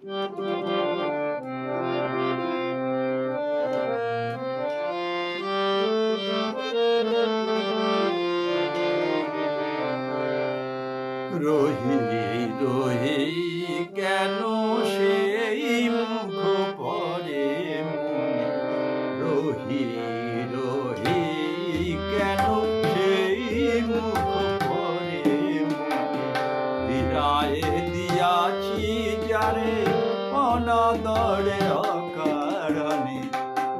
রহি রহি কেন সেই মুখ পরে মনে, রহি রহি কেন সেই মুখ পরে মনে, বিদায় দিয়াছি যারে অনাদরে অকারণে,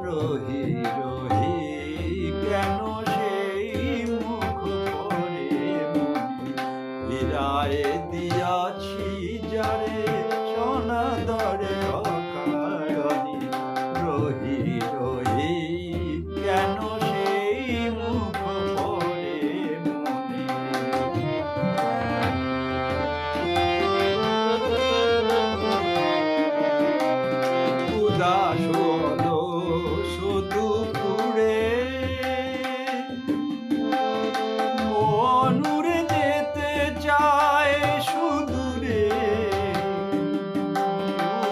রহি রহি কেন সেই মুখ পরে মনে, বিদায় দিয়াছি যারে অনাদরে অকারণে, রহি রহি কেন সেই মুখ পরে মনে। উদাস হলো শুধু পুরে মন উড়ে যেতে চায় সুদূরে,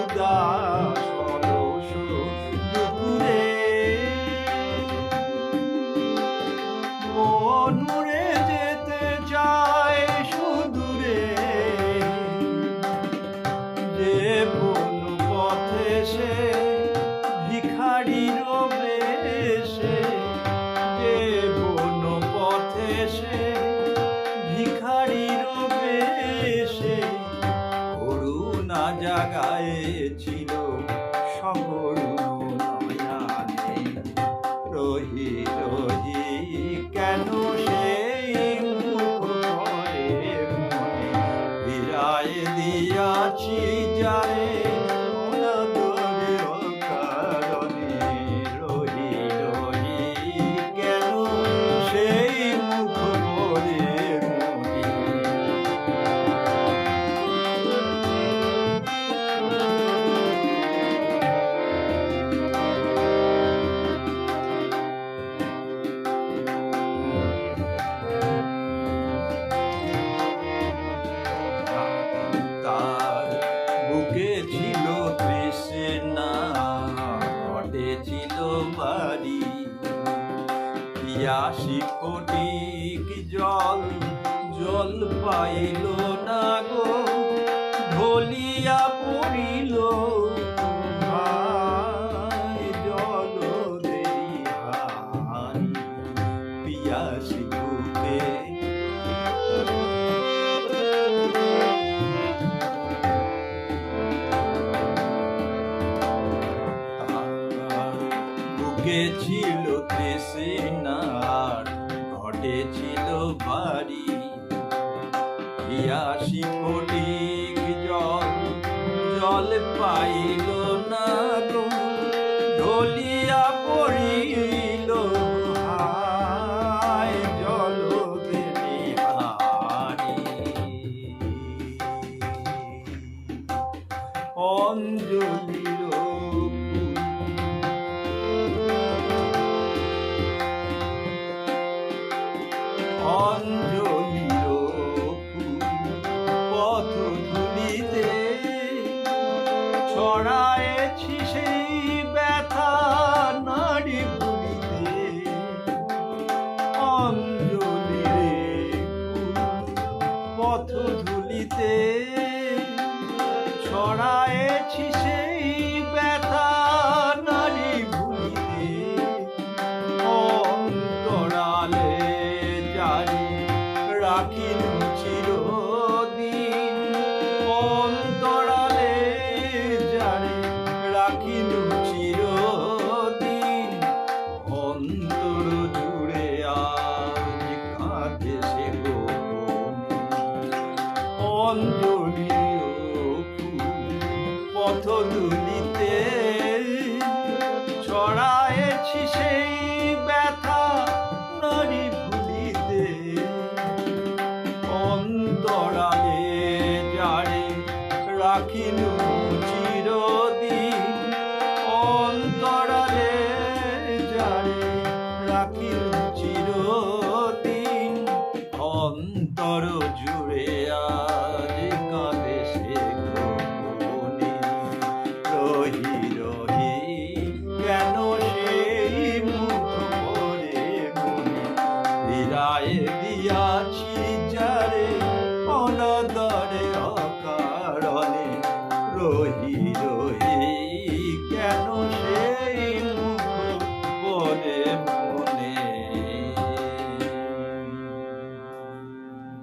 উদাস হলো শুধু পুরে মন উড়ে যেতে চায় সুদূরে, যে কোন পথে সে ভিখারির বেশে, যে কোন পথে সে ভিখারির বেশে, করুণা জাগায়েছিল সকরুণ নয়নে, রহি রহি কেন সেই মুখ পরে মনে, বিদায় দিয়াছি যারে অনাদরে অকারণে, রহি রহি কেন সেই মুখ পরে মনে। তার বুকে ছিল তৃষ্ণা, ঘটে ছিল বাড়ি, পিয়াসী ফটিক জল জল পাইল না গো, ঢলিয়া পড়িল ভাই জল দেরি হারি, পিয়াসী বুকে বুকে ছিল তৃষ্ণার, ঘটে ছিল বাড়ি, পিয়াসী ফটিক জল জল পাইল না গো, ঢলিয়া পড়িল হায় জল দেরি হারি, অঞ্জলির অঞ্জলির পথ ধুলিতে ছড়ায়েছি সেই ব্যথা নাড়ি ভুলিতে, অঞ্জলির পথ ধুলিতে ছড়ায়েছি সেই ব্যথা নাড়ি ভুলিতে, অন্তরালে জারি রাখিল চিরদিন, অন্তরালে জারি রাখিল চিরদিন, অন্তর জুড়ে আজ কাঁদে সে গোপনে, অঞ্জলির পথ ধুলিতে ছড়ায়েছি সেই ব্যথা নারী ভুলিতে, অন্তরালে যারে রাখিল চিরদিন, অন্তরালে যারে রাখিল চিরদিন, অন্তর জুড়ে আজ কাঁদে সে গোপনে। উদরে